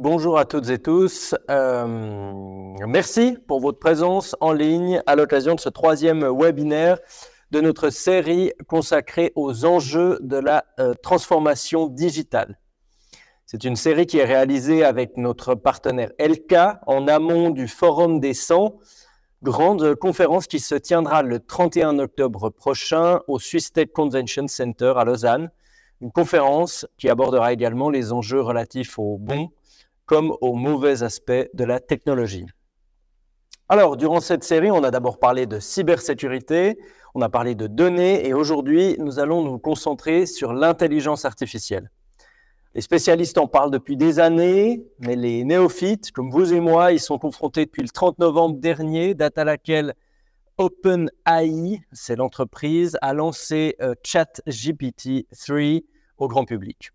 Bonjour à toutes et tous. Merci pour votre présence en ligne à l'occasion de ce troisième webinaire de notre série consacrée aux enjeux de la transformation digitale. C'est une série qui est réalisée avec notre partenaire Elka en amont du Forum des 100, grande conférence qui se tiendra le 31 octobre prochain au Swiss Tech Convention Center à Lausanne. Une conférence qui abordera également les enjeux relatifs aux bons comme aux mauvais aspects de la technologie. Alors, durant cette série, on a d'abord parlé de cybersécurité, on a parlé de données et aujourd'hui, nous allons nous concentrer sur l'intelligence artificielle. Les spécialistes en parlent depuis des années, mais les néophytes, comme vous et moi, ils sont confrontés depuis le 30 novembre dernier, date à laquelle OpenAI, c'est l'entreprise, a lancé ChatGPT 3 au grand public.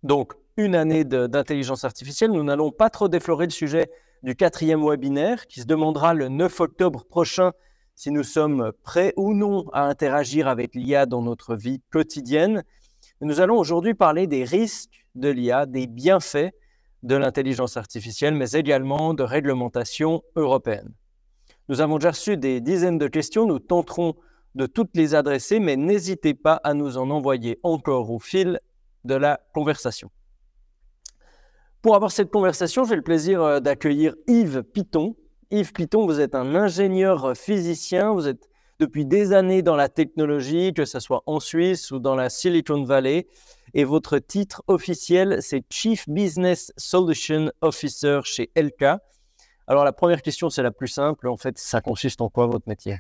Donc, une année d'intelligence artificielle. Nous n'allons pas trop déflorer le sujet du quatrième webinaire qui se demandera le 9 octobre prochain si nous sommes prêts ou non à interagir avec l'IA dans notre vie quotidienne. Nous allons aujourd'hui parler des risques de l'IA, des bienfaits de l'intelligence artificielle, mais également de réglementation européenne. Nous avons déjà reçu des dizaines de questions, nous tenterons de toutes les adresser, mais n'hésitez pas à nous en envoyer encore au fil de la conversation. Pour avoir cette conversation, j'ai le plaisir d'accueillir Yves Piton. Yves Piton, vous êtes un ingénieur physicien, vous êtes depuis des années dans la technologie, que ce soit en Suisse ou dans la Silicon Valley, et votre titre officiel, c'est Chief Business Solution Officer chez Elka. Alors la première question, c'est la plus simple, en fait, ça consiste en quoi votre métier?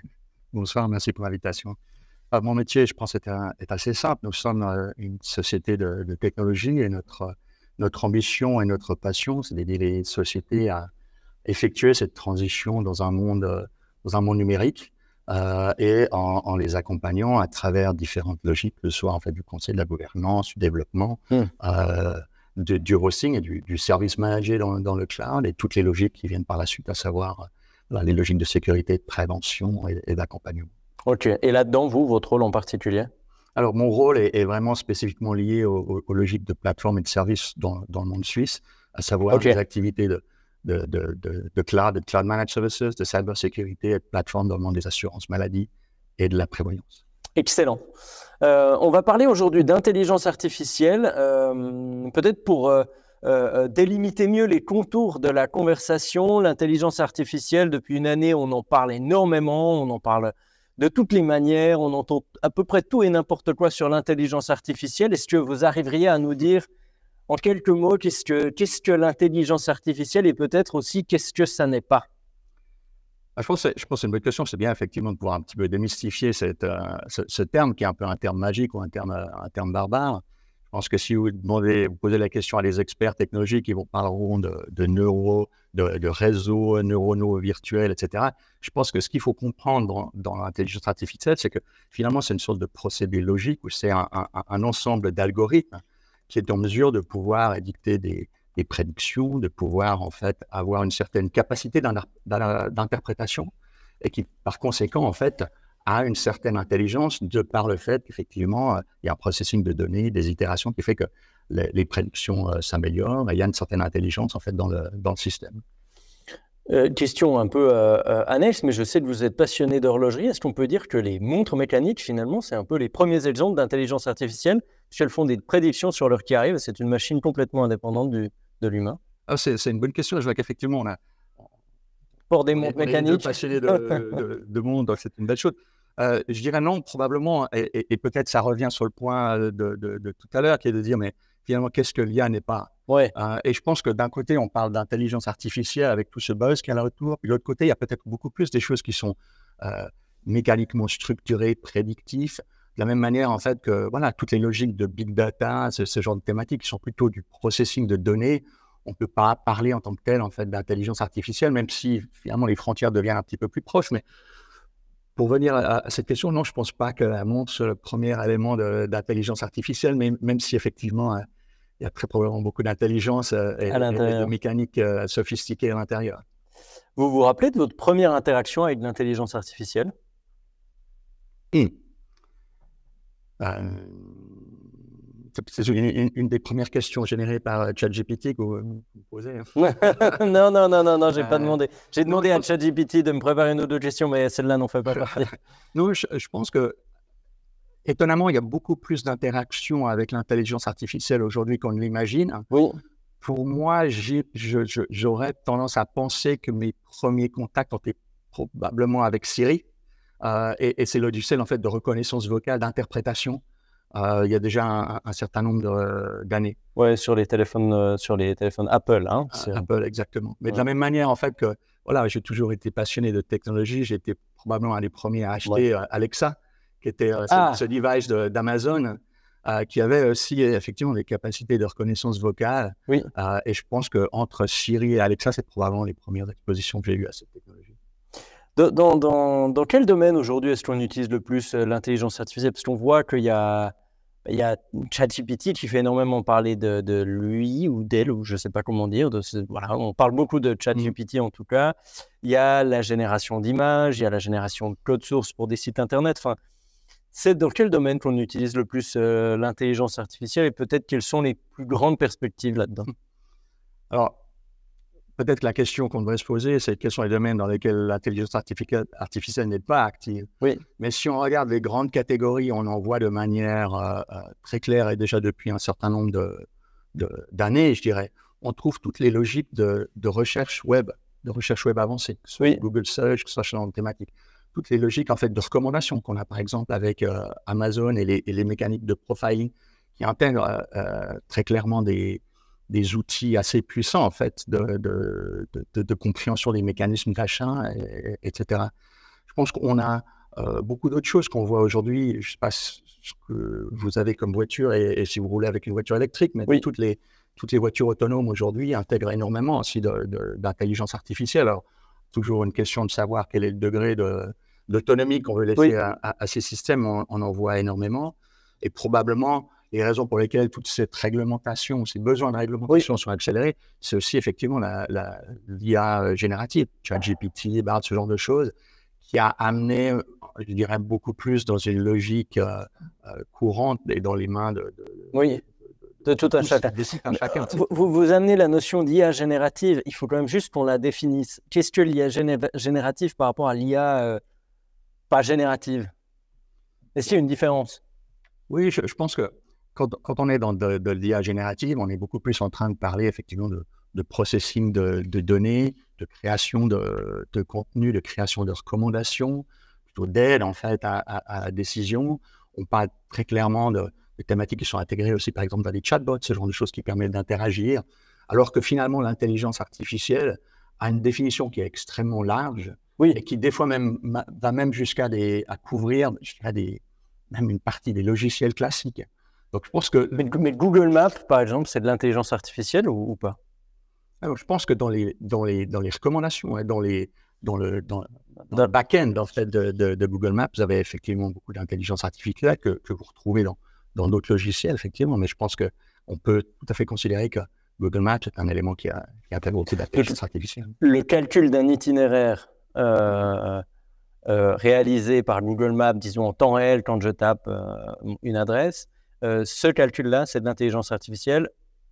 Bonsoir, merci pour l'invitation. Mon métier, je pense, est assez simple. Nous sommes une société de technologie et notre ambition et notre passion, c'est d'aider les sociétés à effectuer cette transition dans un monde numérique et en les accompagnant à travers différentes logiques, que ce soit en fait du conseil, de la gouvernance, du développement, du hosting et du service managé dans le cloud et toutes les logiques qui viennent par la suite, à savoir les logiques de sécurité, de prévention et d'accompagnement. Ok, et là-dedans, votre rôle en particulier? Alors, mon rôle est vraiment spécifiquement lié aux logiques de plateforme et de services dans le monde suisse, à savoir les activités de cloud managed services, de cybersécurité et de plateforme dans le monde des assurances maladie et de la prévoyance. Excellent. On va parler aujourd'hui d'intelligence artificielle, peut-être pour délimiter mieux les contours de la conversation. L'intelligence artificielle, depuis une année, on en parle énormément, on en parle de toutes les manières, on entend à peu près tout et n'importe quoi sur l'intelligence artificielle. Est-ce que vous arriveriez à nous dire en quelques mots qu'est-ce que l'intelligence artificielle et peut-être aussi qu'est-ce que ça n'est pas? Je pense que c'est une bonne question. C'est bien effectivement de pouvoir un petit peu démystifier ce terme qui est un peu un terme magique ou un terme barbare. Je pense que si vous posez la question à des experts technologiques, ils vous parleront de réseaux neuronaux virtuels, etc. Je pense que ce qu'il faut comprendre dans l'intelligence artificielle, c'est que finalement, c'est une sorte de procédé logique où c'est un ensemble d'algorithmes qui est en mesure de pouvoir édicter des prédictions, de pouvoir en fait avoir une certaine capacité d'interprétation et qui, par conséquent, en fait, a une certaine intelligence de par le fait qu'effectivement, il y a un processing de données, des itérations qui fait que les prédictions s'améliorent et il y a une certaine intelligence en fait dans le système. Question un peu annexe, mais je sais que vous êtes passionné d'horlogerie. Est-ce qu'on peut dire que les montres mécaniques, finalement, c'est un peu les premiers exemples d'intelligence artificielle, puisqu'elles font des prédictions sur l'heure qui arrive, c'est une machine complètement indépendante de l'humain? C'est une bonne question. Je vois qu'effectivement, pour des montres mécaniques. Passionnés de monde, donc c'est une belle chose. Je dirais non, probablement, et peut-être ça revient sur le point de tout à l'heure, qui est de dire, mais finalement, qu'est-ce que l'IA n'est pas? Ouais. Et je pense que d'un côté, on parle d'intelligence artificielle avec tout ce buzz qu'il y a là autour, puis de l'autre côté, il y a peut-être beaucoup plus des choses qui sont mécaniquement structurées, prédictives, de la même manière, en fait, que voilà, toutes les logiques de big data, ce genre de thématiques qui sont plutôt du processing de données. On ne peut pas parler en tant que tel, en fait, d'intelligence artificielle, même si finalement les frontières deviennent un petit peu plus proches, mais pour venir à cette question, non, je ne pense pas que la montre soit le premier élément d'intelligence artificielle, mais même si effectivement, il y a très probablement beaucoup d'intelligence et de mécanique sophistiquée à l'intérieur. Vous vous rappelez de votre première interaction avec l'intelligence artificielle? c'est une des premières questions générées par ChatGPT que vous posez. Non, j'ai pas demandé. J'ai demandé à ChatGPT de me préparer une autre question, mais celle-là n'en fait pas partie. Non, je pense que, étonnamment, il y a beaucoup plus d'interactions avec l'intelligence artificielle aujourd'hui qu'on ne l'imagine. Oui. Pour moi, j'aurais tendance à penser que mes premiers contacts ont été probablement avec Siri. Et c'est logiciel en fait de reconnaissance vocale, d'interprétation. Il y a déjà un certain nombre d'années. Ouais, sur les téléphones Apple, hein. Apple, exactement. Mais de la même manière, en fait, que voilà, j'ai toujours été passionné de technologie. J'ai été probablement un des premiers à acheter Alexa, qui était ce device d'Amazon, qui avait aussi effectivement des capacités de reconnaissance vocale. Oui. Et je pense qu'entre Siri et Alexa, c'est probablement les premières expositions que j'ai eues à cette technologie. Dans quel domaine aujourd'hui est-ce qu'on utilise le plus l'intelligence artificielle? Parce qu'on voit qu'il y a ChatGPT qui fait énormément parler de lui ou d'elle, ou je ne sais pas comment dire. Voilà, on parle beaucoup de ChatGPT en tout cas. Il y a la génération d'images, il y a la génération de code source pour des sites internet. Enfin, c'est dans quel domaine qu'on utilise le plus l'intelligence artificielle et peut-être quelles sont les plus grandes perspectives là-dedans? Alors, peut-être que la question qu'on devrait se poser, c'est quels sont les domaines dans lesquels l'intelligence artificielle n'est pas active. Oui. Mais si on regarde les grandes catégories, on en voit de manière très claire et déjà depuis un certain nombre d'années, je dirais. On trouve toutes les logiques de recherche web avancée, que ce soit Google Search, que ce soit sur thématique. Toutes les logiques en fait de recommandation qu'on a par exemple avec Amazon et les mécaniques de profiling qui intègrent très clairement des outils assez puissants en fait de compréhension des mécanismes d'achat, etc. Je pense qu'on a beaucoup d'autres choses qu'on voit aujourd'hui. Je ne sais pas ce que vous avez comme voiture et si vous roulez avec une voiture électrique, mais toutes les voitures autonomes aujourd'hui intègrent énormément aussi d'intelligence artificielle. Alors, toujours une question de savoir quel est le degré d'autonomie qu'on veut laisser à ces systèmes. On en voit énormément. Et probablement, les raisons pour lesquelles toute cette réglementation, ces besoins de réglementation sont accélérés, c'est aussi effectivement l'IA générative, ChatGPT, Bard, ce genre de choses, qui a amené, je dirais, beaucoup plus dans une logique courante et dans les mains de tout un chacun. Vous amenez la notion d'IA générative, il faut quand même juste qu'on la définisse. Qu'est-ce que l'IA générative par rapport à l'IA pas générative? Est-ce qu'il y a une différence? Oui, je pense que quand on est dans de l'IA générative, on est beaucoup plus en train de parler effectivement de processing de données, de création de contenu, de création de recommandations, plutôt d'aide en fait à la décision. On parle très clairement de thématiques qui sont intégrées aussi par exemple dans les chatbots, ce genre de choses qui permettent d'interagir, alors que finalement l'intelligence artificielle a une définition qui est extrêmement large et qui des fois même va même jusqu'à couvrir, je dirais, même une partie des logiciels classiques. Donc, je pense que... Mais Google Maps, par exemple, c'est de l'intelligence artificielle ou pas? Alors, je pense que dans les recommandations, dans le back-end en fait, de Google Maps, vous avez effectivement beaucoup d'intelligence artificielle que vous retrouvez dans d'autres logiciels, effectivement. Mais je pense qu'on peut tout à fait considérer que Google Maps est un élément qui intègre aussi l'intelligence artificielle. Le calcul d'un itinéraire réalisé par Google Maps, disons en temps réel, quand je tape une adresse, ce calcul-là, c'est de l'intelligence artificielle,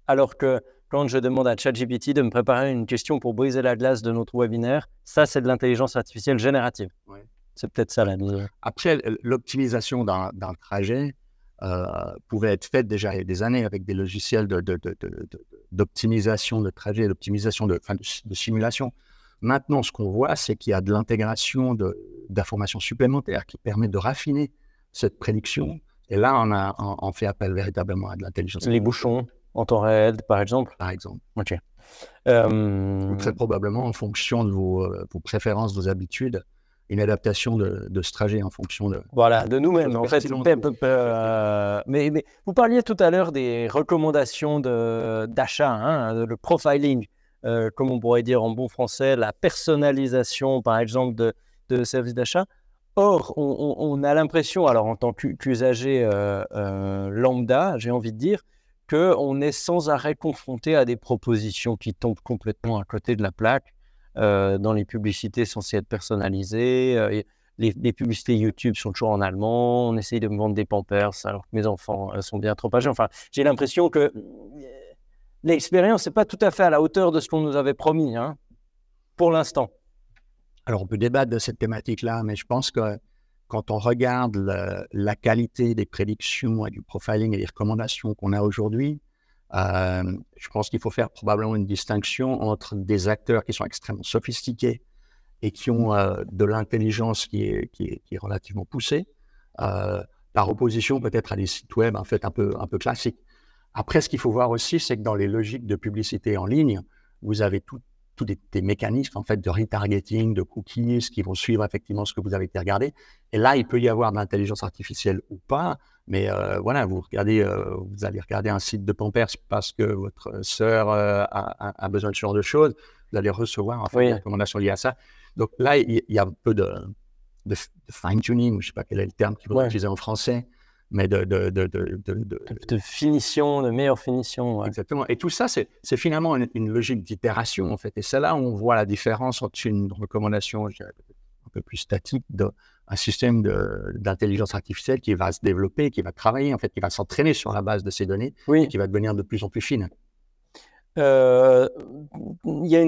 alors que quand je demande à ChatGPT de me préparer une question pour briser la glace de notre webinaire, ça, c'est de l'intelligence artificielle générative. Ouais. C'est peut-être ça la mise. Après, l'optimisation d'un trajet pouvait être faite déjà il y a des années avec des logiciels d'optimisation de trajet, d'optimisation de simulation. Maintenant, ce qu'on voit, c'est qu'il y a de l'intégration d'informations supplémentaires qui permettent de raffiner cette prédiction. Et là, on fait appel véritablement à de l'intelligence artificielle. Les bouchons en temps réel, par exemple? Par exemple. OK. Très probablement, en fonction de vos préférences, vos habitudes, une adaptation de ce trajet en fonction de... Voilà, de nous-mêmes, en fait. Mais vous parliez tout à l'heure des recommandations d'achat, hein, le profiling, comme on pourrait dire en bon français, la personnalisation, par exemple, de services d'achat. Or, on a l'impression, alors en tant qu'usager lambda, j'ai envie de dire, qu'on est sans arrêt confronté à des propositions qui tombent complètement à côté de la plaque dans les publicités censées être personnalisées. les publicités YouTube sont toujours en allemand, on essaye de me vendre des Pampers alors que mes enfants sont bien trop âgés. Enfin, j'ai l'impression que l'expérience n'est pas tout à fait à la hauteur de ce qu'on nous avait promis, hein, pour l'instant. Alors, on peut débattre de cette thématique-là, mais je pense que quand on regarde la qualité des prédictions et du profiling et des recommandations qu'on a aujourd'hui, je pense qu'il faut faire probablement une distinction entre des acteurs qui sont extrêmement sophistiqués et qui ont de l'intelligence qui est relativement poussée, par opposition peut-être à des sites web en fait un peu classiques. Après, ce qu'il faut voir aussi, c'est que dans les logiques de publicité en ligne, vous avez tous des mécanismes en fait de retargeting, de cookies qui vont suivre effectivement ce que vous avez été regardé. Et là, il peut y avoir de l'intelligence artificielle ou pas, mais voilà, vous allez regarder un site de Pampers parce que votre sœur a besoin de ce genre de choses, vous allez recevoir en fait, des recommandations liées à ça. Donc là, il y a un peu de fine-tuning, je ne sais pas quel est le terme qu'il faut utiliser en français, mais de finition, de meilleure finition. Ouais. Exactement. Et tout ça, c'est finalement une logique d'itération, en fait. Et c'est là où on voit la différence entre une recommandation, je dirais, un peu plus statique, d'un système d'intelligence artificielle qui va se développer, qui va travailler, en fait, qui va s'entraîner sur la base de ces données, et qui va devenir de plus en plus fine. Il y a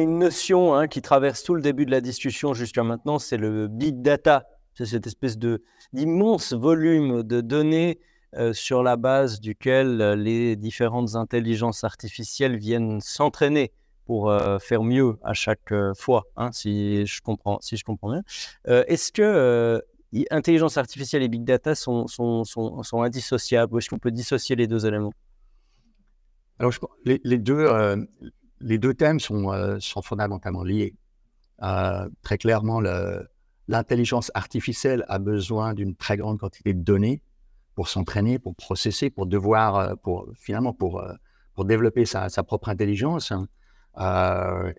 une notion qui traverse tout le début de la discussion jusqu'à maintenant, c'est le big data. C'est cette espèce d'immense volume de données sur la base duquel les différentes intelligences artificielles viennent s'entraîner pour faire mieux à chaque fois, si je comprends bien. Est-ce que intelligence artificielle et big data sont indissociables, ou est-ce qu'on peut dissocier les deux éléments? Alors, les deux thèmes sont fondamentalement liés. Très clairement, l'intelligence artificielle a besoin d'une très grande quantité de données pour s'entraîner, pour processer, pour développer sa propre intelligence.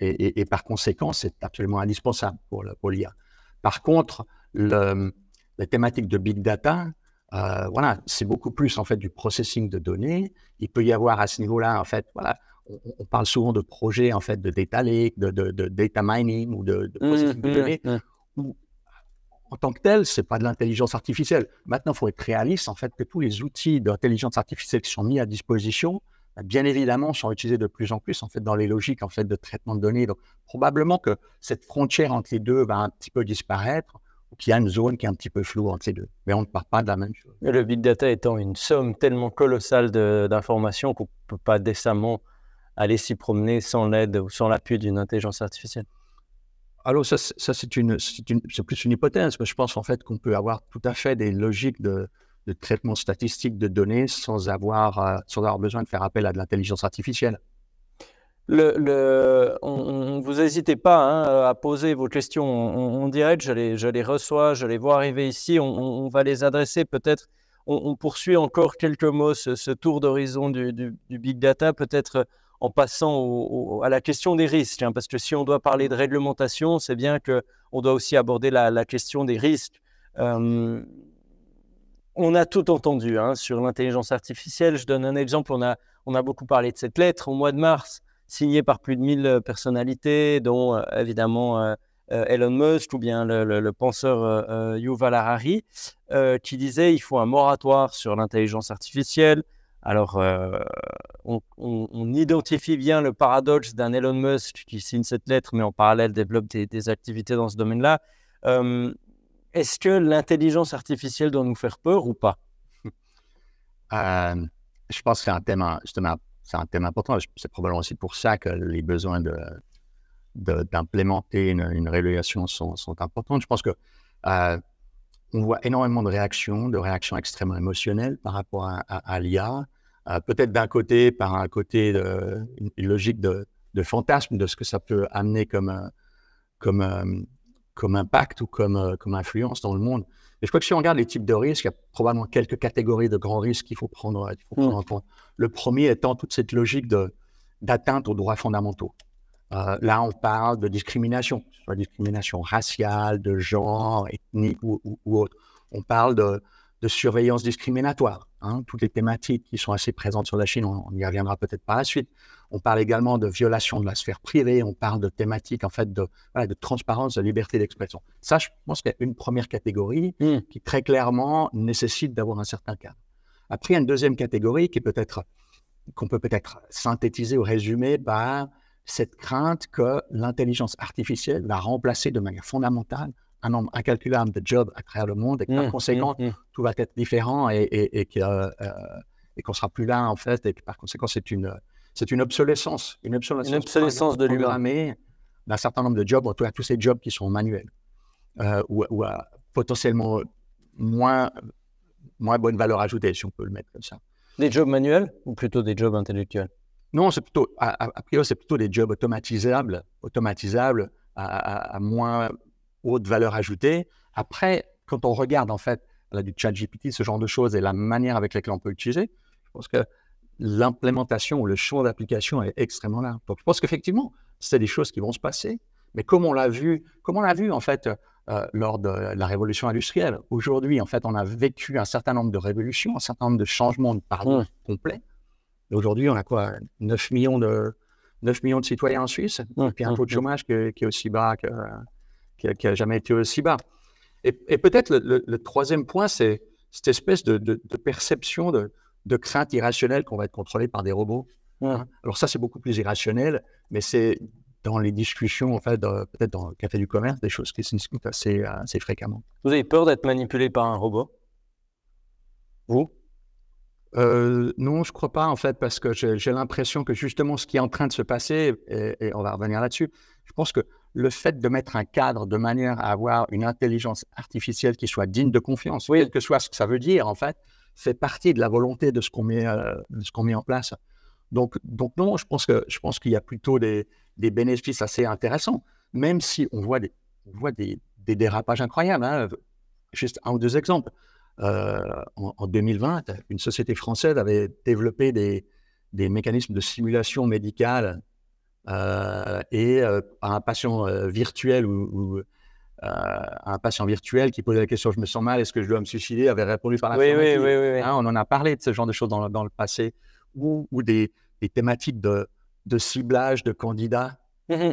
Et par conséquent, c'est absolument indispensable pour l'IA. Par contre, la thématique de big data, voilà, c'est beaucoup plus en fait du processing de données. Il peut y avoir à ce niveau-là, en fait, voilà, on parle souvent de projets en fait de data lake, de data mining ou de processing de données. Où, en tant que tel, c'est pas de l'intelligence artificielle. Maintenant, il faut être réaliste en fait que tous les outils d'intelligence artificielle qui sont mis à disposition, bien évidemment, sont utilisés de plus en plus en fait dans les logiques en fait de traitement de données. Donc, probablement que cette frontière entre les deux va un petit peu disparaître, ou qu'il y a une zone qui est un petit peu floue entre ces deux. Mais on ne parle pas de la même chose. Le big data étant une somme tellement colossale d'informations qu'on ne peut pas décemment aller s'y promener sans l'aide ou sans l'appui d'une intelligence artificielle. Alors ça c'est plus une hypothèse, mais je pense en fait qu'on peut avoir tout à fait des logiques de traitement statistique de données sans avoir besoin de faire appel à de l'intelligence artificielle. Vous n'hésitez pas à poser vos questions en direct, je les reçois, je les vois arriver ici, on va les adresser peut-être, on poursuit encore quelques mots ce tour d'horizon du big data, peut-être en passant à la question des risques, parce que si on doit parler de réglementation, c'est bien qu'on doit aussi aborder la question des risques. On a tout entendu sur l'intelligence artificielle. Je donne un exemple, on a beaucoup parlé de cette lettre au mois de mars, signée par plus de 1000 personnalités, dont évidemment Elon Musk ou bien le penseur Yuval Harari, qui disait il faut un moratoire sur l'intelligence artificielle. Alors, on identifie bien le paradoxe d'un Elon Musk qui signe cette lettre, mais en parallèle développe des activités dans ce domaine-là. Est-ce que l'intelligence artificielle doit nous faire peur ou pas? Je pense que c'est un thème important. C'est probablement aussi pour ça que les besoins d'implémenter une régulation sont importants. Je pense que on voit énormément de réactions extrêmement émotionnelles par rapport à l'IA. Peut-être d'un côté, par un côté une logique de fantasme de ce que ça peut amener comme impact ou comme influence dans le monde. Mais je crois que si on regarde les types de risques, il y a probablement quelques catégories de grands risques qu'il faut prendre en compte. Le premier étant toute cette logique d'atteinte aux droits fondamentaux. Là, on parle de discrimination, que ce soit discrimination raciale, de genre, ethnique ou autre. On parle de surveillance discriminatoire. toutes les thématiques qui sont assez présentes sur la Chine, on y reviendra peut-être par la suite. On parle également de violation de la sphère privée, on parle de thématiques en fait de transparence, de liberté d'expression. Ça, je pense qu'il y a une première catégorie qui très clairement nécessite d'avoir un certain cadre. Après, il y a une deuxième catégorie qu'on peut peut-être synthétiser ou résumer par cette crainte que l'intelligence artificielle va remplacer de manière fondamentale un nombre incalculable de jobs à travers le monde et que par conséquent, tout va être différent et qu'on sera plus là en fait et que par conséquent, c'est une obsolescence. Une obsolescence de l'humain. Programmée d'un certain nombre de jobs, en tout cas tous ces jobs qui sont manuels ou potentiellement moins bonne valeur ajoutée, si on peut le mettre comme ça. Des jobs manuels ou plutôt des jobs intellectuels? Non, c'est plutôt, a priori, c'est plutôt des jobs automatisables à moins haute valeur ajoutée. Après, quand on regarde en fait du ChatGPT, ce genre de choses et la manière avec laquelle on peut l'utiliser, je pense que l'implémentation ou le champ d'application est extrêmement large. Donc, je pense qu'effectivement, c'est des choses qui vont se passer. Mais comme on l'a vu en fait lors de la révolution industrielle, aujourd'hui, en fait, on a vécu un certain nombre de révolutions, un certain nombre de changements de paradigme complets. Aujourd'hui, on a quoi 9 millions de citoyens en Suisse, et puis un taux de chômage qui est aussi bas qui n'a jamais été aussi bas. Et peut-être le troisième point, c'est cette espèce de perception de crainte irrationnelle qu'on va être contrôlé par des robots. Alors ça, c'est beaucoup plus irrationnel, mais c'est dans les discussions, en fait, peut-être dans le café du commerce, des choses qui se discutent assez fréquemment. Vous avez peur d'être manipulé par un robot? Vous? Non, je ne crois pas, en fait, parce que j'ai l'impression que justement, ce qui est en train de se passer, et on va revenir là-dessus, je pense que le fait de mettre un cadre de manière à avoir une intelligence artificielle qui soit digne de confiance, quel que soit ce que ça veut dire, en fait, fait partie de la volonté de ce qu'on met en place. Donc non, je pense qu'il y a plutôt des bénéfices assez intéressants, même si on voit des dérapages incroyables. Hein. Juste un ou deux exemples. En 2020, une société française avait développé des mécanismes de simulation médicale et un patient virtuel ou un patient virtuel qui posait la question « je me sens mal, est-ce que je dois me suicider » avait répondu par l'affirmative. Oui. Hein, on en a parlé de ce genre de choses dans le passé ou des thématiques de ciblage de candidats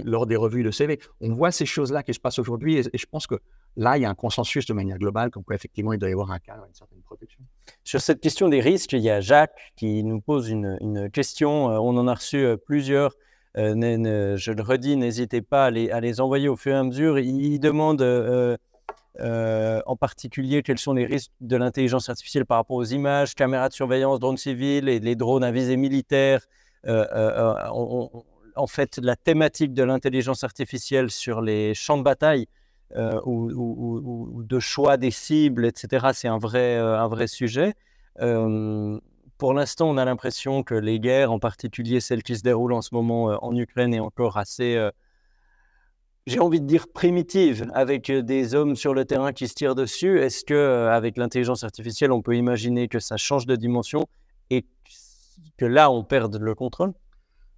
lors des revues de CV. On voit ces choses-là qui se passent aujourd'hui et je pense que là, il y a un consensus de manière globale comme quoi effectivement il doit y avoir un cadre, une certaine protection. Sur cette question des risques, il y a Jacques qui nous pose une question. On en a reçu plusieurs. Je le redis, n'hésitez pas à les envoyer au fur et à mesure. Il demande en particulier quels sont les risques de l'intelligence artificielle par rapport aux images, caméras de surveillance, drones civils et les drones à visée militaire. En fait, la thématique de l'intelligence artificielle sur les champs de bataille ou de choix des cibles, etc., c'est un vrai sujet. Pour l'instant, on a l'impression que les guerres, en particulier celles qui se déroulent en ce moment en Ukraine, est encore assez, j'ai envie de dire, primitive, avec des hommes sur le terrain qui se tirent dessus. Est-ce qu'avec l'intelligence artificielle, on peut imaginer que ça change de dimension et que là, on perde le contrôle?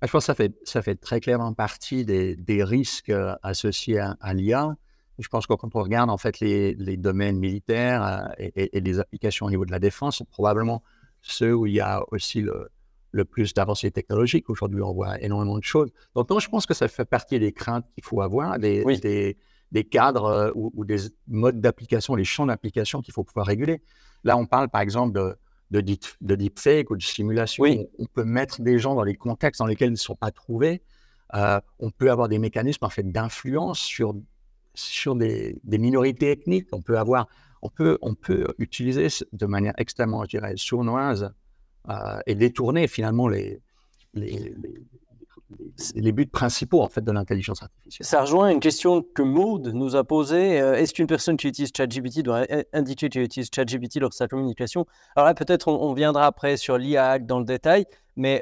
Je pense que ça fait très clairement partie des risques associés à l'IA. Je pense que quand on regarde en fait les domaines militaires et les applications au niveau de la défense, c'est probablement ceux où il y a aussi le plus d'avancées technologiques. Aujourd'hui, on voit énormément de choses. Donc, non, je pense que ça fait partie des craintes qu'il faut avoir, des cadres ou des modes d'application, les champs d'application qu'il faut pouvoir réguler. Là, on parle par exemple de deepfake ou de simulation. On peut mettre des gens dans les contextes dans lesquels ils ne sont pas trouvés. On peut avoir des mécanismes en fait d'influence sur des minorités ethniques. On peut utiliser de manière extrêmement, je dirais, sournoise et détourner finalement les buts principaux en fait de l'intelligence artificielle. Ça rejoint une question que Maud nous a posée. Est-ce qu'une personne qui utilise ChatGPT doit indiquer qu'elle utilise ChatGPT lors de sa communication? Alors là, peut-être on viendra après sur l'IA dans le détail, mais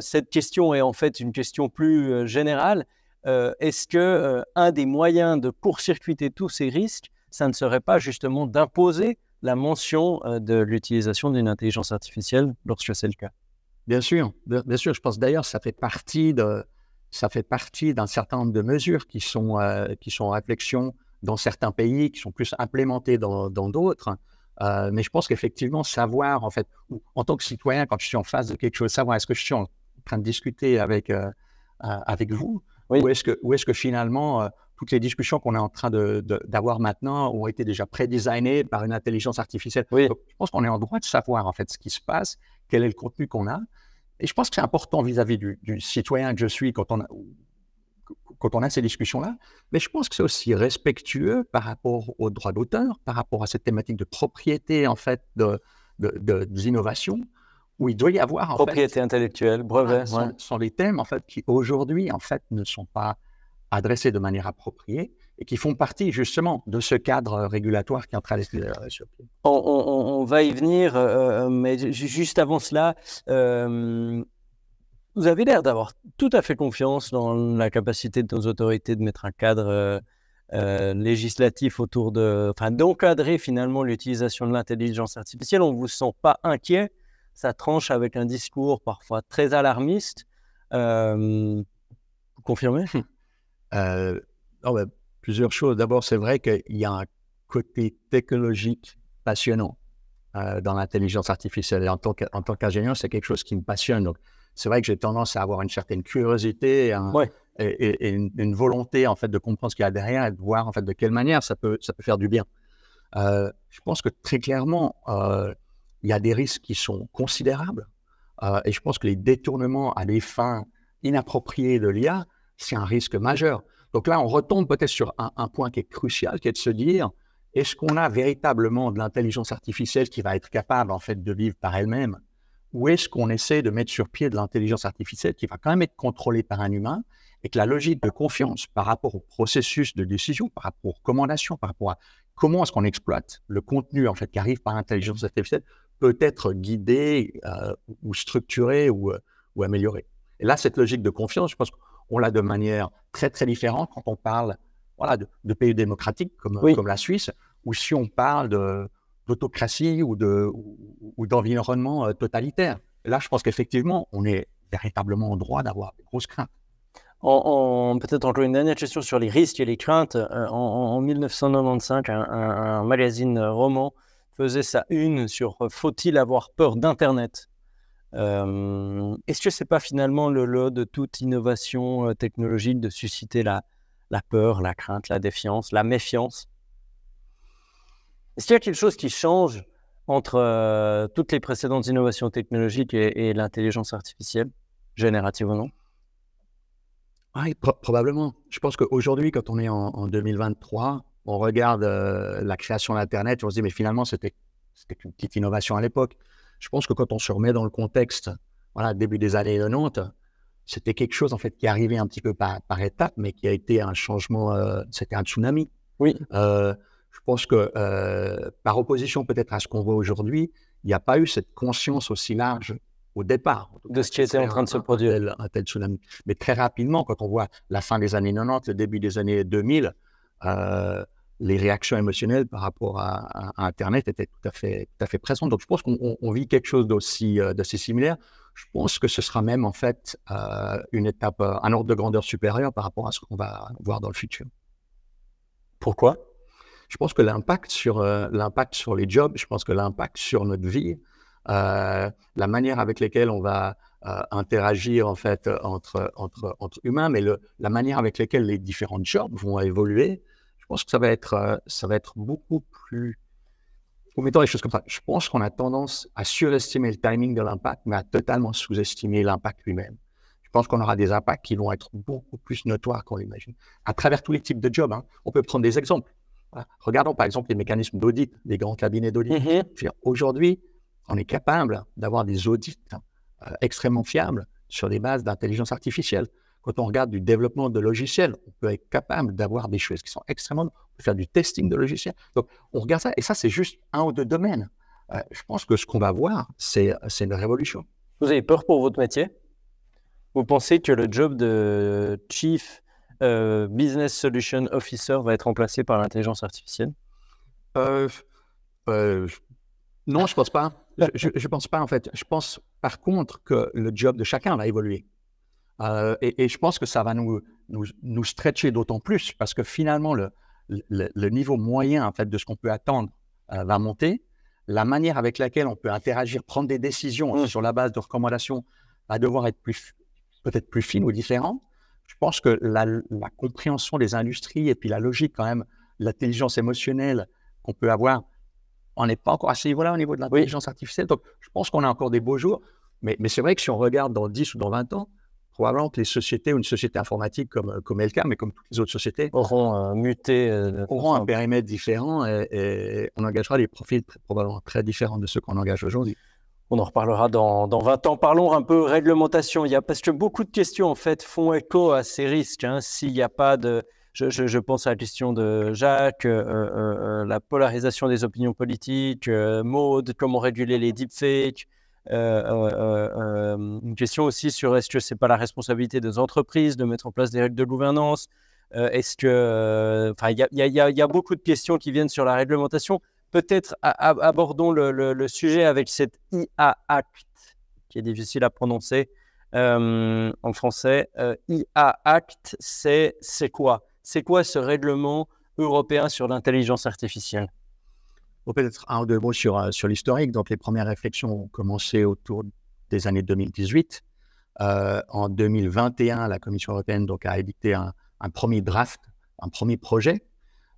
cette question est en fait une question plus générale. Est-ce qu'un des moyens de court-circuiter tous ces risques, ça ne serait pas justement d'imposer la mention de l'utilisation d'une intelligence artificielle lorsque c'est le cas? Bien sûr. Je pense d'ailleurs que ça fait partie d'un certain nombre de mesures qui sont en réflexion dans certains pays, qui sont plus implémentées dans d'autres. Mais je pense qu'effectivement, savoir, en fait, en tant que citoyen, quand je suis en face de quelque chose, savoir est-ce que je suis en train de discuter avec vous, Oui. ou est-ce que finalement, toutes les discussions qu'on est en train d'avoir maintenant ont été déjà pré-designées par une intelligence artificielle. Oui. Donc, je pense qu'on est en droit de savoir, en fait, ce qui se passe, quel est le contenu qu'on a. Et je pense que c'est important vis-à-vis du citoyen que je suis quand on a ces discussions-là, mais je pense que c'est aussi respectueux par rapport aux droits d'auteur, par rapport à cette thématique de propriété, en fait, des innovations, où il doit y avoir, en Propriété fait, intellectuelle, brevet. sont des thèmes, en fait, qui aujourd'hui, en fait, ne sont pas adressés de manière appropriée et qui font partie, justement, de ce cadre régulatoire qui est en train d'être sur pied. On va y venir, mais juste avant cela, vous avez l'air d'avoir tout à fait confiance dans la capacité de nos autorités de mettre un cadre législatif autour d'encadrer finalement l'utilisation de l'intelligence artificielle. On ne vous sent pas inquiet. Ça tranche avec un discours parfois très alarmiste. Vous confirmez? Plusieurs choses. D'abord, c'est vrai qu'il y a un côté technologique passionnant dans l'intelligence artificielle. Et en tant qu'ingénieur, c'est quelque chose qui me passionne. Donc, c'est vrai que j'ai tendance à avoir une certaine curiosité et une volonté, en fait, de comprendre ce qu'il y a derrière et de voir, en fait, de quelle manière ça peut faire du bien. Je pense que très clairement, il y a des risques qui sont considérables. Et je pense que les détournements à des fins inappropriées de l'IA, c'est un risque majeur. Donc là, on retombe peut-être sur un point qui est crucial, qui est de se dire, est-ce qu'on a véritablement de l'intelligence artificielle qui va être capable, en fait, de vivre par elle-même? Ou est-ce qu'on essaie de mettre sur pied de l'intelligence artificielle qui va quand même être contrôlée par un humain et que la logique de confiance par rapport au processus de décision, par rapport aux recommandations, par rapport à comment est-ce qu'on exploite le contenu, en fait, qui arrive par l'intelligence artificielle peut être guidée ou structurée ou améliorée. Et là, cette logique de confiance, je pense qu'on l'a de manière très, très différente quand on parle de pays démocratiques comme la Suisse, ou si on parle d'autocratie ou d'environnement totalitaire. Là, je pense qu'effectivement, on est véritablement en droit d'avoir des grosses craintes. Peut-être encore une dernière question sur les risques et les craintes. En 1995, un magazine roman faisait sa une sur « Faut-il avoir peur d'Internet ?» Est-ce que ce n'est pas finalement le lot de toute innovation technologique de susciter la peur, la crainte, la défiance, la méfiance? Est-ce qu'il y a quelque chose qui change entre toutes les précédentes innovations technologiques et l'intelligence artificielle, générative ou non? Oui, probablement. Je pense qu'aujourd'hui, quand on est en 2023, on regarde la création d'Internet et on se dit, mais finalement, c'était une petite innovation à l'époque. Je pense que quand on se remet dans le contexte, début des années 90, c'était quelque chose, en fait, qui arrivait un petit peu par étapes, mais qui a été un changement, c'était un tsunami. Oui. Je pense que par opposition peut-être à ce qu'on voit aujourd'hui, il n'y a pas eu cette conscience aussi large au départ. De ce qui était en train de se produire. Un tel tsunami. Mais très rapidement, quand on voit la fin des années 90, le début des années 2000, les réactions émotionnelles par rapport à Internet étaient tout à fait présentes. Donc, je pense qu'on vit quelque chose d'aussi similaire. Je pense que ce sera même, en fait, une étape, un ordre de grandeur supérieur par rapport à ce qu'on va voir dans le futur. Pourquoi? Je pense que l'impact sur les jobs, je pense que l'impact sur notre vie, la manière avec laquelle on va interagir, en fait, entre humains, mais la manière avec laquelle les différents jobs vont évoluer, je pense que ça va être beaucoup plus... Mettons les choses comme ça. Je pense qu'on a tendance à surestimer le timing de l'impact, mais à totalement sous-estimer l'impact lui-même. Je pense qu'on aura des impacts qui vont être beaucoup plus notoires qu'on l'imagine. À travers tous les types de jobs, on peut prendre des exemples. Regardons par exemple les mécanismes d'audit, des grands cabinets d'audit. Aujourd'hui, on est capable d'avoir des audits extrêmement fiables sur des bases d'intelligence artificielle. Quand on regarde du développement de logiciels, on peut être capable d'avoir des choses qui sont extrêmement... On peut faire du testing de logiciels. Donc, on regarde ça, et ça, c'est juste un ou deux domaines. Je pense que ce qu'on va voir, c'est une révolution. Vous avez peur pour votre métier? Vous pensez que le job de Chief Business Solution Officer va être remplacé par l'intelligence artificielle? Non, je pense pas. Je pense pas, en fait. Je pense, par contre, que le job de chacun va évoluer. Et je pense que ça va nous stretcher d'autant plus parce que finalement, le niveau moyen, en fait, de ce qu'on peut attendre va monter. la manière avec laquelle on peut interagir, prendre des décisions sur la base de recommandations va devoir être peut-être plus fine ou différente. Je pense que la compréhension des industries et puis la logique quand même, l'intelligence émotionnelle qu'on peut avoir, on n'est pas encore à ce niveau-là au niveau de l'intelligence artificielle. Donc, je pense qu'on a encore des beaux jours. Mais c'est vrai que si on regarde dans 10 ou dans 20 ans, probablement que les sociétés ou une société informatique comme Elka, mais comme toutes les autres sociétés, auront muté. Auront un périmètre différent et on engagera des profils probablement très différents de ceux qu'on engage aujourd'hui. On en reparlera dans 20 ans. Parlons un peu réglementation. Parce que beaucoup de questions en fait font écho à ces risques. S'il n'y a pas de... Je pense à la question de Jacques, la polarisation des opinions politiques, Maud, comment réguler les deepfakes. Une question aussi sur est-ce que c'est pas la responsabilité des entreprises de mettre en place des règles de gouvernance. Est-ce que... il y a beaucoup de questions qui viennent sur la réglementation. Peut-être abordons le sujet avec cette IA Act, qui est difficile à prononcer en français. IA Act, c'est quoi? C'est quoi ce règlement européen sur l'intelligence artificielle? Peut-être un ou deux mots sur l'historique. Donc, les premières réflexions ont commencé autour des années 2018. En 2021, la Commission européenne a édicté un premier draft, un premier projet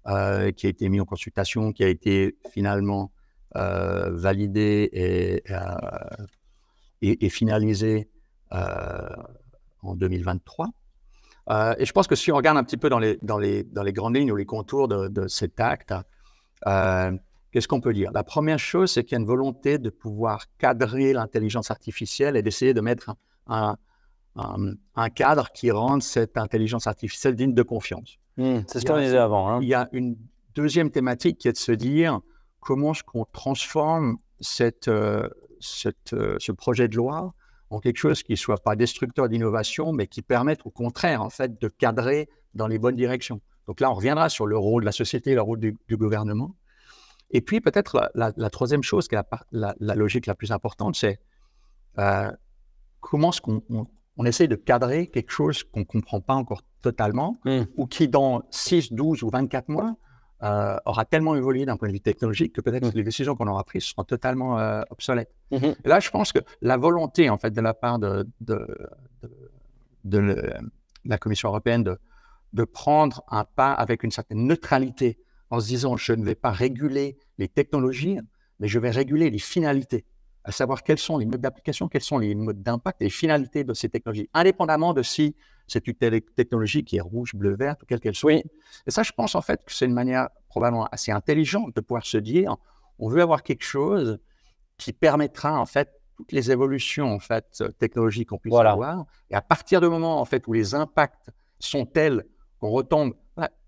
qui a été mis en consultation, qui a été finalement validé et finalisé en 2023. Et je pense que si on regarde un petit peu dans les grandes lignes ou les contours de cet acte, qu'est-ce qu'on peut dire? La première chose, c'est qu'il y a une volonté de pouvoir cadrer l'intelligence artificielle et d'essayer de mettre un cadre qui rende cette intelligence artificielle digne de confiance. C'est ce qu'on disait avant. Il y a une deuxième thématique qui est de se dire comment est-ce qu'on transforme ce projet de loi en quelque chose qui ne soit pas destructeur d'innovation, mais qui permette au contraire en fait, de cadrer dans les bonnes directions. Donc là, on reviendra sur le rôle de la société, le rôle du gouvernement. Et puis peut-être la troisième chose, qui est la logique la plus importante, c'est comment est-ce qu'on essaie de cadrer quelque chose qu'on ne comprend pas encore totalement, ou qui dans 6, 12 ou 24 mois aura tellement évolué d'un point de vue technologique que peut-être les décisions qu'on aura prises seront totalement obsolètes. Et là, je pense que la volonté, en fait, de la part de la Commission européenne de prendre un pas avec une certaine neutralité en se disant je ne vais pas réguler les technologies, mais je vais réguler les finalités, à savoir quels sont les modes d'application, quels sont les modes d'impact et les finalités de ces technologies, indépendamment de si c'est une technologie qui est rouge, bleu, verte ou quelle qu'elle soit. Oui. Et ça, je pense en fait que c'est une manière probablement assez intelligente de pouvoir se dire on veut avoir quelque chose qui permettra en fait toutes les évolutions en fait technologiques qu'on puisse avoir. Et à partir du moment en fait où les impacts sont tels qu'on retombe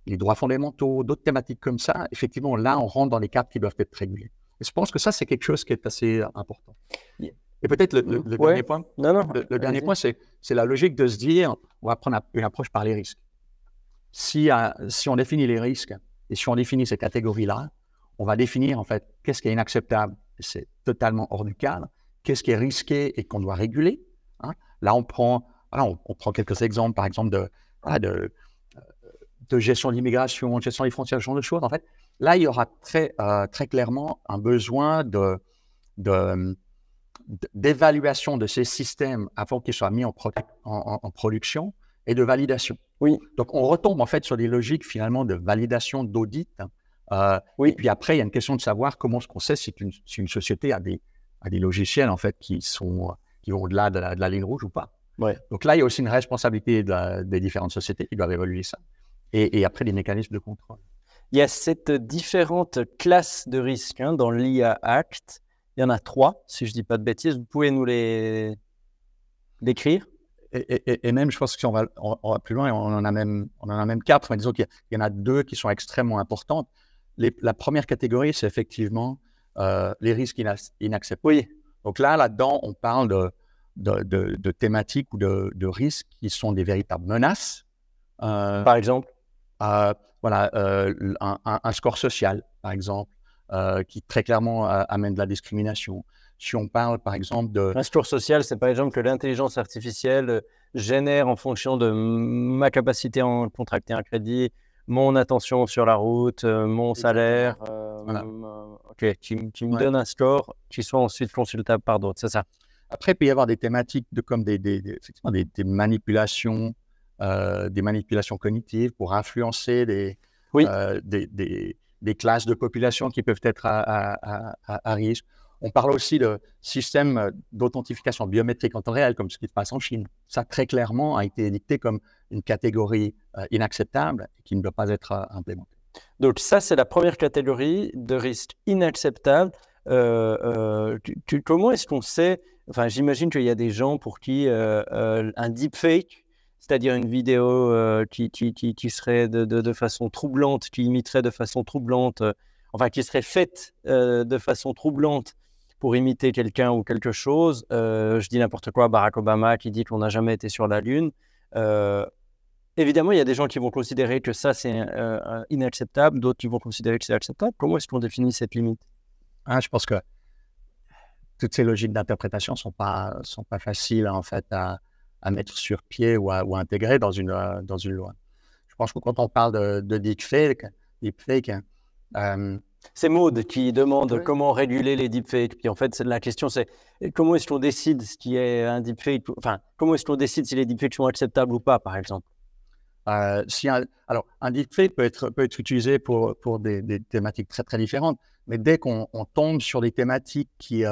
les droits fondamentaux, d'autres thématiques comme ça, effectivement, là, on rentre dans les cadres qui doivent être régulés. Et je pense que ça, c'est quelque chose qui est assez important. Et peut-être le dernier point, le dernier point, c'est la logique de se dire, on va prendre une approche par les risques. Si on définit les risques et si on définit ces catégories-là, on va définir, en fait, qu'est-ce qui est inacceptable, c'est totalement hors du cadre, qu'est-ce qui est risqué et qu'on doit réguler. Là, on prend quelques exemples, par exemple, de gestion de l'immigration, de gestion des frontières, ce genre de choses. En fait, là, il y aura très clairement un besoin d'évaluation de ces systèmes avant qu'ils soient mis en production et de validation. Oui. Donc, on retombe en fait sur des logiques finalement de validation, d'audit. Et puis après, il y a une question de savoir comment est-ce qu'on sait si une société a des logiciels en fait qui vont au-delà de la ligne rouge ou pas. Ouais. Donc là, il y a aussi une responsabilité des différentes sociétés qui doivent évaluer ça. Et après, des mécanismes de contrôle. Il y a cette différentes classes de risques dans l'IA Act. Il y en a 3, si je ne dis pas de bêtises. Vous pouvez nous les décrire? Et même, je pense que si on va plus loin, on en a même 4. Mais disons qu'il y en a 2 qui sont extrêmement importantes. La première catégorie, c'est effectivement les risques inacceptables. Oui. Donc là-dedans, on parle de thématiques ou de risques qui sont des véritables menaces. Par exemple un score social, par exemple, qui très clairement amène de la discrimination. Si on parle, par exemple, Un score social, c'est par exemple que l'intelligence artificielle génère en fonction de ma capacité à contracter un crédit, mon attention sur la route, mon salaire. Voilà. qui me donne un score qui soit ensuite consultable par d'autres, c'est ça? Après, il peut y avoir des thématiques comme effectivement des manipulations cognitives pour influencer Oui. des classes de population qui peuvent être à risque. On parle aussi de systèmes d'authentification biométrique en temps réel, comme ce qui se passe en Chine. Ça, très clairement, a été édicté comme une catégorie inacceptable et qui ne doit pas être implémentée. Donc ça, c'est la première catégorie de risque inacceptable. Comment est-ce qu'on sait, enfin, j'imagine qu'il y a des gens pour qui un deepfake, c'est-à-dire une vidéo qui serait de façon troublante, qui imiterait de façon troublante, enfin qui serait faite de façon troublante pour imiter quelqu'un ou quelque chose. Je dis n'importe quoi, Barack Obama qui dit qu'on n'a jamais été sur la Lune. Évidemment, il y a des gens qui vont considérer que ça, c'est inacceptable, d'autres qui vont considérer que c'est acceptable. Comment est-ce qu'on définit cette limite? Je pense que toutes ces logiques d'interprétation sont pas faciles en fait à mettre sur pied ou à intégrer dans une loi. Je pense que quand on parle de deepfake, c'est Maud qui demande comment réguler les deepfakes. Puis en fait, la question c'est comment est-ce qu'on décide ce qui est un deepfake, enfin comment est-ce qu'on décide si les deepfakes sont acceptables ou pas, par exemple? Alors, un deepfake peut être utilisé pour des thématiques très très différentes, mais dès qu'on tombe sur des thématiques qui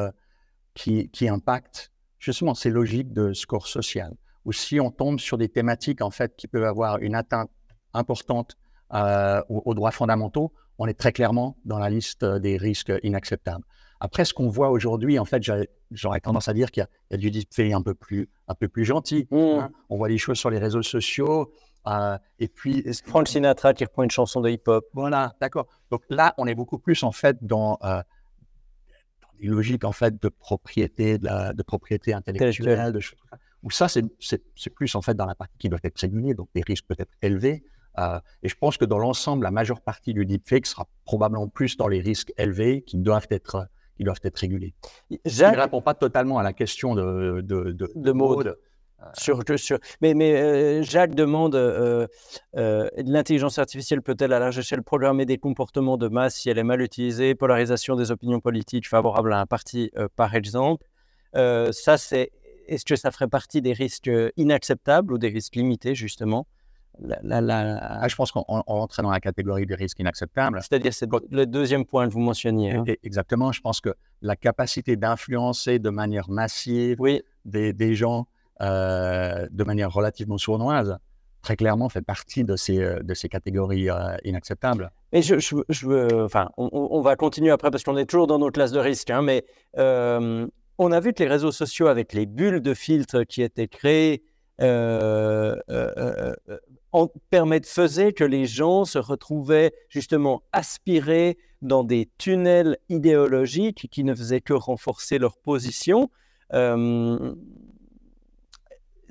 impactent justement ces logiques de score social, ou si on tombe sur des thématiques en fait qui peuvent avoir une atteinte importante aux droits fondamentaux, on est très clairement dans la liste des risques inacceptables. Après, ce qu'on voit aujourd'hui, en fait, j'aurais tendance à dire qu'il y a du deepfake un peu plus gentil. Hein. On voit les choses sur les réseaux sociaux. Et puis Frank Sinatra qui reprend une chanson de hip-hop. Voilà, d'accord. Donc là, on est beaucoup plus en fait dans des logiques en fait de propriété, de propriété intellectuelle, de choses comme ça. Où ça, c'est plus en fait dans la partie qui doit être régulée, donc des risques peut-être élevés. Et je pense que dans l'ensemble, la majeure partie du deepfake sera probablement plus dans les risques élevés qui doivent être régulés. Jacques, il ne répond pas totalement à la question de Maud. Mais Jacques demande l'intelligence artificielle peut-elle à large échelle programmer des comportements de masse si elle est mal utilisée, polarisation des opinions politiques favorables à un parti par exemple. Est-ce que ça ferait partie des risques inacceptables ou des risques limités justement? Je pense qu'on rentrait dans la catégorie des risques inacceptables. C'est-à-dire c'est le deuxième point que vous mentionniez. Hein. Exactement, je pense que la capacité d'influencer de manière massive des gens de manière relativement sournoise, très clairement fait partie de ces catégories inacceptables. Et on va continuer après parce qu'on est toujours dans nos classes de risque, hein, mais on a vu que les réseaux sociaux avec les bulles de filtres qui étaient créées faisaient que les gens se retrouvaient justement aspirés dans des tunnels idéologiques qui ne faisaient que renforcer leur position.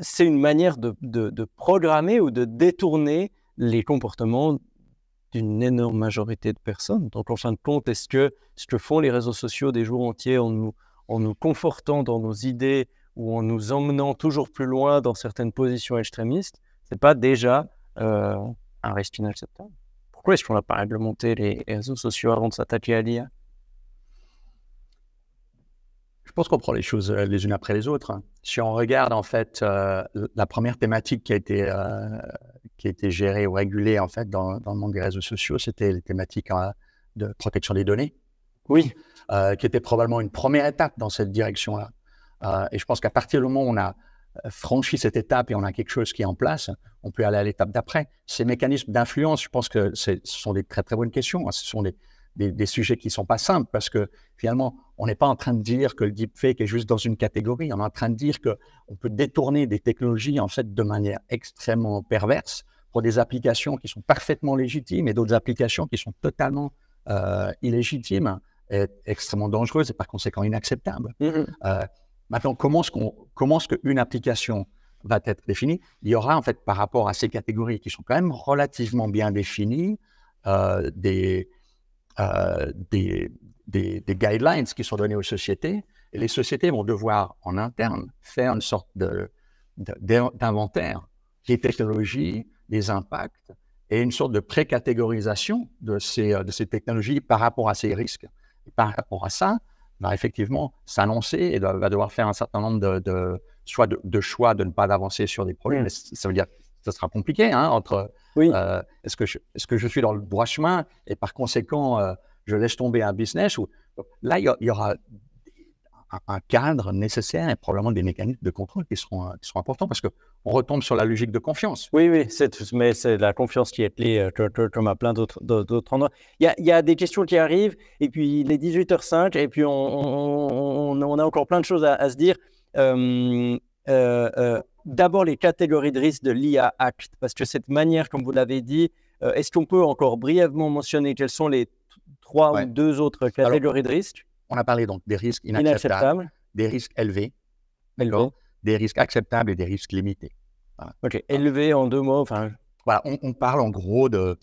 C'est une manière de programmer ou de détourner les comportements d'une énorme majorité de personnes. Donc, en fin de compte, est-ce que ce que font les réseaux sociaux des jours entiers en nous confortant dans nos idées ou en nous emmenant toujours plus loin dans certaines positions extrémistes, ce n'est pas déjà un risque inacceptable? Pourquoi est-ce qu'on n'a pas réglementé les réseaux sociaux avant de s'attaquer à l'IA? Je pense qu'on prend les choses les unes après les autres. Si on regarde en fait la première thématique qui a été gérée ou régulée en fait dans le monde des réseaux sociaux, c'était les thématiques de protection des données. Oui. Qui était probablement une première étape dans cette direction-là. Et je pense qu'à partir du moment où on a franchi cette étape et on a quelque chose qui est en place, on peut aller à l'étape d'après. Ces mécanismes d'influence, je pense que ce sont des très très bonnes questions. Ce sont des sujets qui ne sont pas simples parce que finalement, on n'est pas en train de dire que le deepfake est juste dans une catégorie. On est en train de dire qu'on peut détourner des technologies en fait de manière extrêmement perverse pour des applications qui sont parfaitement légitimes et d'autres applications qui sont totalement illégitimes et extrêmement dangereuses et par conséquent inacceptables. Maintenant, comment est-ce qu'une application va être définie? Il y aura en fait par rapport à ces catégories qui sont quand même relativement bien définies, des guidelines qui sont donnés aux sociétés, et les sociétés vont devoir en interne faire une sorte d'inventaire des technologies, des impacts et une sorte de pré-catégorisation de ces technologies par rapport à ces risques. Et par rapport à ça, va effectivement s'annoncer et va devoir faire un certain nombre soit de choix de ne pas avancer sur des projets. Mais ça veut dire que ça sera compliqué entre est-ce que je suis dans le droit chemin et par conséquent, je laisse tomber un business. Là, il y aura un cadre nécessaire et probablement des mécanismes de contrôle qui seront importants parce qu'on retombe sur la logique de confiance. Oui, mais c'est la confiance qui est clé, comme à plein d'autres endroits. Il y a des questions qui arrivent, et puis il est 18h05, et puis on a encore plein de choses à se dire. D'abord, les catégories de risque de l'IA Act, parce que cette manière, comme vous l'avez dit, est-ce qu'on peut encore brièvement mentionner quelles sont les 3 ou 2 autres catégories de risque? On a parlé donc des risques inacceptables, des risques élevés, des risques acceptables et des risques limités. Voilà. Ok, élevé en 2 mots. Voilà, on parle en gros de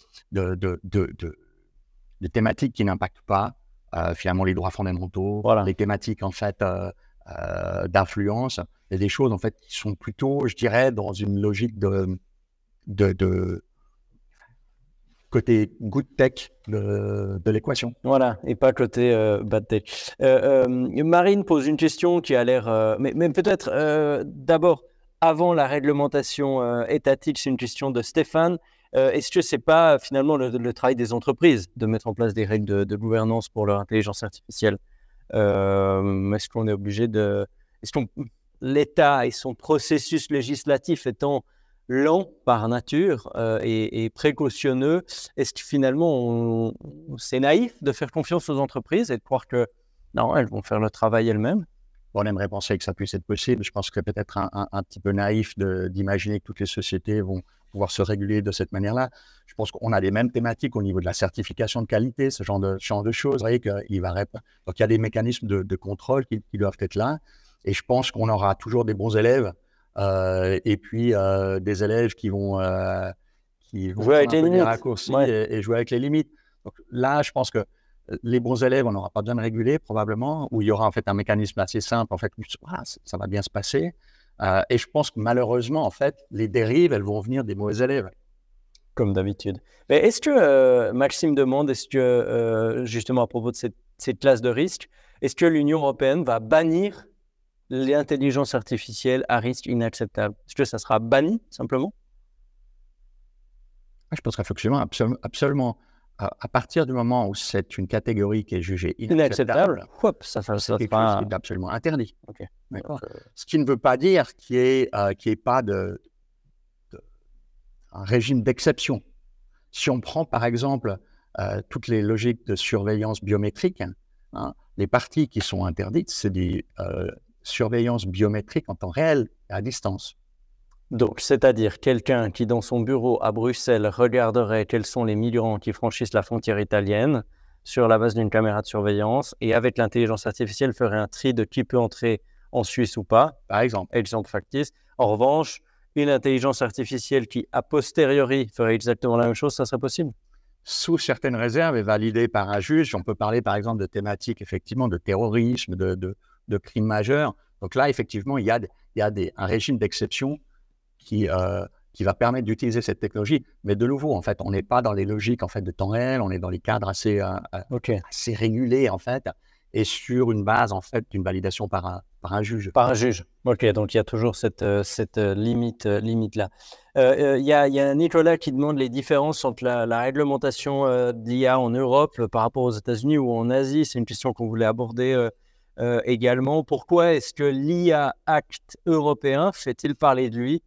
thématiques qui n'impactent pas finalement les droits fondamentaux, les thématiques en fait d'influence, et des choses en fait qui sont plutôt, je dirais, dans une logique de côté good tech de l'équation. Voilà, et pas côté bad tech. Marine pose une question qui a l'air... mais peut-être d'abord, avant la réglementation étatique, c'est une question de Stéphane. Est-ce que ce n'est pas finalement le travail des entreprises de mettre en place des règles de gouvernance pour leur intelligence artificielle? Est-ce qu'on est obligé de... L'État et son processus législatif étant lent par nature et précautionneux, est-ce que finalement c'est naïf de faire confiance aux entreprises et de croire que non, elles vont faire le travail elles-mêmes? On aimerait penser que ça puisse être possible. Je pense que peut-être un petit peu naïf d'imaginer que toutes les sociétés vont pouvoir se réguler de cette manière-là. Je pense qu'on a les mêmes thématiques au niveau de la certification de qualité, ce genre de choses. Vous voyez donc il y a des mécanismes de contrôle qui doivent être là. Et je pense qu'on aura toujours des bons élèves et puis des élèves qui vont jouer avec les limites et jouer avec les limites. Donc là, je pense que les bons élèves, on n'aura pas besoin de réguler probablement, où il y aura en fait un mécanisme assez simple, en fait, voilà, ça va bien se passer. Et je pense que malheureusement, en fait, les dérives, elles vont venir des mauvais élèves. Comme d'habitude. Mais est-ce que, Maxime demande, est-ce que, justement à propos de cette classe de risque, est-ce que l'Union européenne va bannir l'intelligence artificielle à risque inacceptable? Est-ce que ça sera banni, simplement? Je pense qu'effectivement, absolument. À partir du moment où c'est une catégorie qui est jugée inacceptable, ça c'est quelque chose qui est absolument interdit. Okay. Ce qui ne veut pas dire qu'il n'y ait pas un régime d'exception. Si on prend par exemple toutes les logiques de surveillance biométrique, les parties qui sont interdites, c'est des surveillances biométriques en temps réel et à distance. Donc, c'est-à-dire quelqu'un qui, dans son bureau à Bruxelles, regarderait quels sont les migrants qui franchissent la frontière italienne sur la base d'une caméra de surveillance et avec l'intelligence artificielle ferait un tri de qui peut entrer en Suisse ou pas, par exemple. Exemple factice. En revanche, une intelligence artificielle qui, a posteriori, ferait exactement la même chose, ça serait possible? Sous certaines réserves et validées par un juge, on peut parler par exemple de thématiques effectivement de terrorisme, de crimes majeurs. Donc là, effectivement, il y a un régime d'exception qui va permettre d'utiliser cette technologie. Mais de nouveau, en fait, on n'est pas dans les logiques en fait, de temps réel, on est dans les cadres assez régulés, en fait, et sur une base, en fait, d'une validation par un juge. Par un juge. OK, donc il y a toujours cette limite-là. Il y a Nicolas qui demande les différences entre la réglementation de l'IA en Europe par rapport aux États-Unis ou en Asie. C'est une question qu'on voulait aborder également. Pourquoi est-ce que l'IA Act européen fait-il parler de lui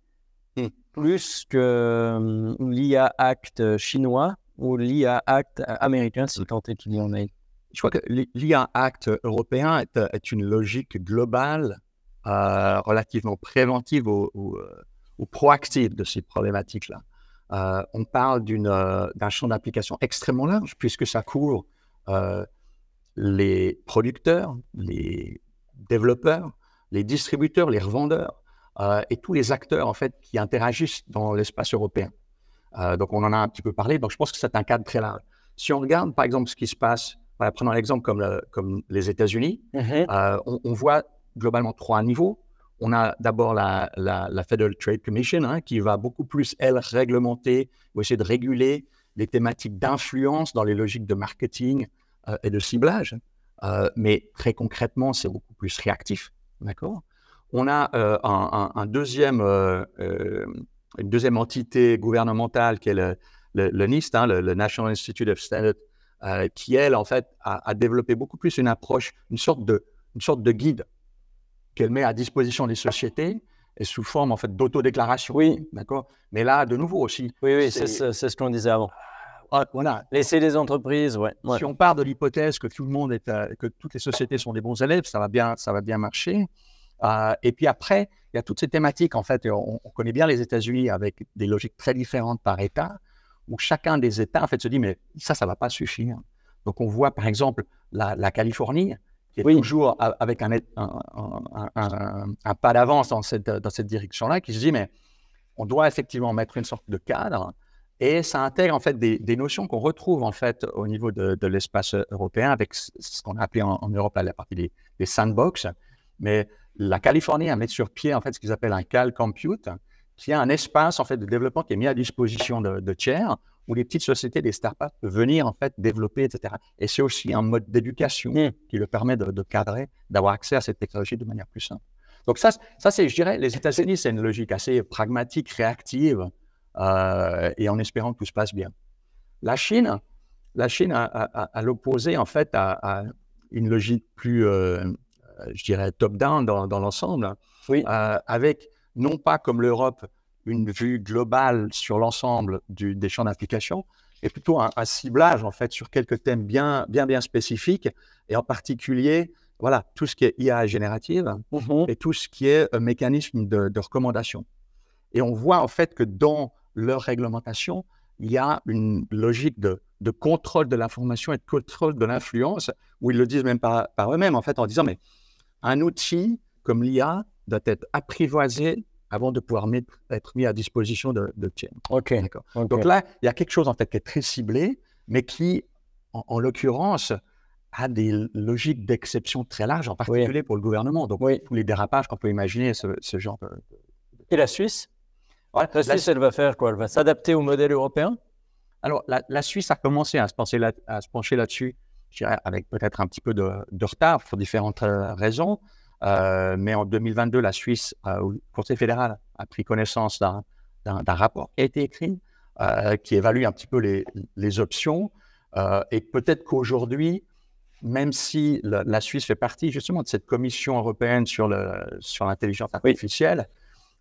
plus que l'IA Act chinois ou l'IA Act américain, si tant est qu'il y en ait? Je crois que l'IA Act européen est une logique globale, relativement préventive ou proactive de ces problématiques-là. On parle d'un champ d'application extrêmement large, puisque ça couvre les producteurs, les développeurs, les distributeurs, les revendeurs, et tous les acteurs en fait qui interagissent dans l'espace européen. Donc on en a un petit peu parlé, donc je pense que c'est un cadre très large. Si on regarde par exemple ce qui se passe, prenons l'exemple comme les États-Unis, on voit globalement 3 niveaux. On a d'abord la Federal Trade Commission qui va beaucoup plus, elle, réglementer ou essayer de réguler les thématiques d'influence dans les logiques de marketing et de ciblage. Mais très concrètement, c'est beaucoup plus réactif. D'accord ? On a une deuxième entité gouvernementale qui est le NIST, le National Institute of Standards, qui, elle, en fait, a développé beaucoup plus une approche, une sorte de guide qu'elle met à disposition des sociétés et sous forme, en fait, d'autodéclaration. Oui. D'accord ? Mais là, de nouveau aussi. Oui, c'est ce qu'on disait avant. Voilà. Laisser les entreprises, ouais. Si on part de l'hypothèse que tout le monde que toutes les sociétés sont des bons élèves, ça va bien marcher. Et puis après, il y a toutes ces thématiques, en fait, on connaît bien les États-Unis avec des logiques très différentes par État, où chacun des États, en fait, se dit, mais ça va pas suffire. Donc, on voit, par exemple, la Californie, qui est toujours avec un pas d'avance dans cette direction-là, qui se dit, mais on doit effectivement mettre une sorte de cadre, et ça intègre, en fait, des notions qu'on retrouve, en fait, au niveau de l'espace européen, avec ce qu'on a appelé en Europe la partie des sandbox. Mais la Californie a mis sur pied, en fait, ce qu'ils appellent un Cal Compute, qui est un espace, en fait, de développement qui est mis à disposition de tiers, où les petites sociétés, des startups peuvent venir, en fait, développer, etc. Et c'est aussi un mode d'éducation qui leur permet de cadrer, d'avoir accès à cette technologie de manière plus simple. Donc ça c'est, je dirais, les États-Unis, c'est une logique assez pragmatique, réactive, et en espérant que tout se passe bien. La Chine à l'opposé, en fait, à une logique plus, je dirais, top-down dans l'ensemble, avec non pas comme l'Europe, une vue globale sur l'ensemble des champs d'application, et plutôt un ciblage, en fait, sur quelques thèmes bien spécifiques, et en particulier, voilà, tout ce qui est IA générative et tout ce qui est mécanisme de recommandation. Et on voit, en fait, que dans leur réglementation, il y a une logique de contrôle de l'information et de contrôle de l'influence, où ils le disent même par eux-mêmes, en fait, en disant, mais un outil comme l'IA doit être apprivoisé avant de pouvoir être mis à disposition de tiers. OK. D'accord. Donc là, il y a quelque chose, en fait, qui est très ciblé, mais qui, en l'occurrence, a des logiques d'exception très larges, en particulier pour le gouvernement. Donc, tous les dérapages qu'on peut imaginer, ce genre de... Et la Suisse ? La Suisse, elle va faire quoi ? Elle va s'adapter au modèle européen ? Alors, la Suisse a commencé à se pencher là-dessus, je dirais, avec peut-être un petit peu de retard pour différentes raisons. Mais en 2022, la Suisse, le Conseil fédéral a pris connaissance d'un rapport qui a été écrit, qui évalue un petit peu les options. Et peut-être qu'aujourd'hui, même si la Suisse fait partie justement de cette commission européenne sur l'intelligence artificielle,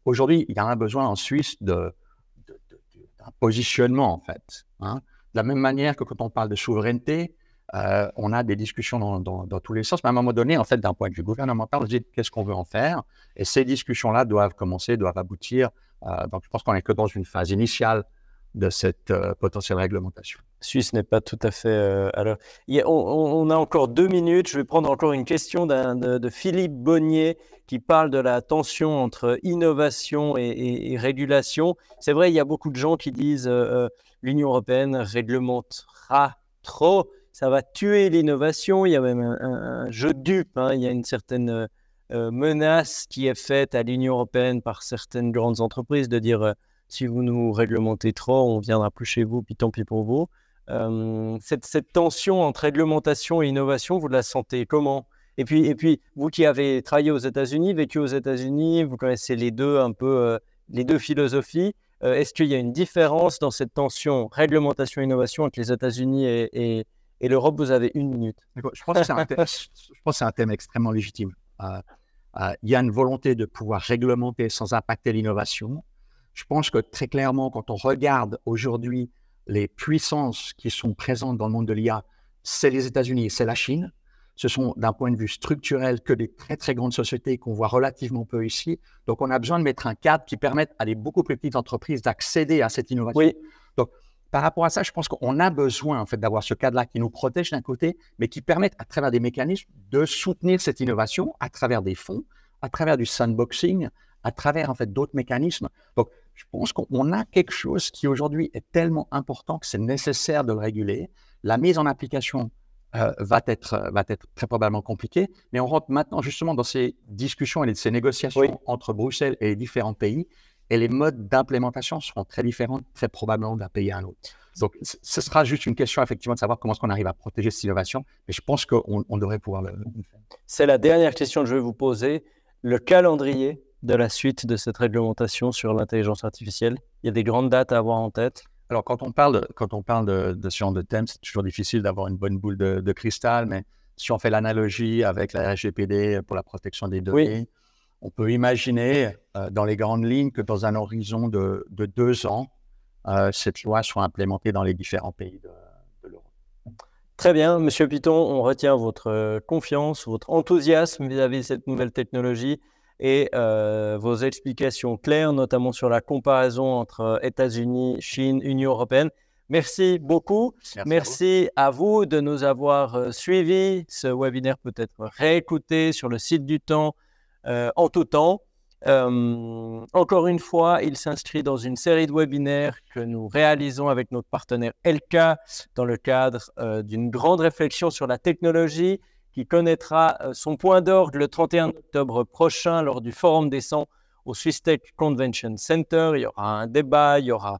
aujourd'hui, il y a un besoin en Suisse d'un positionnement, en fait. De la même manière que quand on parle de souveraineté, on a des discussions dans tous les sens, mais à un moment donné, en fait, d'un point de vue gouvernemental, on se dit qu'est-ce qu'on veut en faire, et ces discussions-là doivent aboutir. Donc, je pense qu'on n'est que dans une phase initiale de cette potentielle réglementation. Suisse n'est pas tout à fait à l'heure. On a encore 2 minutes. Je vais prendre encore une question de Philippe Bonnier qui parle de la tension entre innovation et régulation. C'est vrai, il y a beaucoup de gens qui disent l'Union européenne réglementera trop. Ça va tuer l'innovation. Il y a même un jeu de dupes. Il y a une certaine menace qui est faite à l'Union européenne par certaines grandes entreprises de dire si vous nous réglementez trop, on ne viendra plus chez vous, puis tant pis pour vous. Cette tension entre réglementation et innovation, vous la sentez comment ? Et puis, vous qui avez travaillé aux États-Unis, vécu aux États-Unis, vous connaissez les deux un peu, les deux philosophies. Est-ce qu'il y a une différence dans cette tension réglementation-innovation entre les États-Unis et l'Europe ? Vous avez 1 minute. Je pense que c'est un thème extrêmement légitime. Il y a une volonté de pouvoir réglementer sans impacter l'innovation. Je pense que très clairement, quand on regarde aujourd'hui les puissances qui sont présentes dans le monde de l'IA, c'est les États-Unis et c'est la Chine. Ce sont d'un point de vue structurel que des très très grandes sociétés qu'on voit relativement peu ici. Donc on a besoin de mettre un cadre qui permette à des beaucoup plus petites entreprises d'accéder à cette innovation. Oui. Donc par rapport à ça, je pense qu'on a besoin en fait d'avoir ce cadre-là qui nous protège d'un côté, mais qui permette à travers des mécanismes de soutenir cette innovation à travers des fonds, à travers du sandboxing, à travers en fait d'autres mécanismes. Donc je pense qu'on a quelque chose qui aujourd'hui est tellement important que c'est nécessaire de le réguler. La mise en application va être très probablement compliqué. Mais on rentre maintenant justement dans ces discussions et ces négociations Oui. entre Bruxelles et les différents pays. Et les modes d'implémentation seront très différents, très probablement d'un pays à un autre. Donc, ce sera juste une question effectivement de savoir comment est-ce qu'on arrive à protéger cette innovation. Mais je pense qu'on devrait pouvoir le faire. C'est la dernière question que je vais vous poser. Le calendrier de la suite de cette réglementation sur l'intelligence artificielle, il y a des grandes dates à avoir en tête. Alors, quand on parle de ce genre de thème, c'est toujours difficile d'avoir une bonne boule de cristal, mais si on fait l'analogie avec la RGPD pour la protection des données, on peut imaginer dans les grandes lignes que dans un horizon de 2 ans, cette loi soit implémentée dans les différents pays de l'Europe. Très bien, Monsieur Piton, on retient votre confiance, votre enthousiasme vis-à-vis de cette nouvelle technologie et vos explications claires, notamment sur la comparaison entre États-Unis, Chine, Union européenne. Merci beaucoup. Merci à vous de nous avoir suivis. Ce webinaire peut être réécouté sur le site du Temps en tout temps. Encore une fois, il s'inscrit dans une série de webinaires que nous réalisons avec notre partenaire Elka dans le cadre d'une grande réflexion sur la technologie qui connaîtra son point d'orgue le 31 octobre prochain lors du Forum des 100 au Swiss Tech Convention Center. Il y aura un débat, il y aura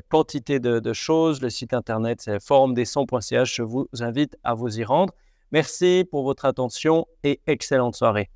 quantité de choses. Le site internet, c'est forumdes100.ch. Je vous invite à vous y rendre. Merci pour votre attention et excellente soirée.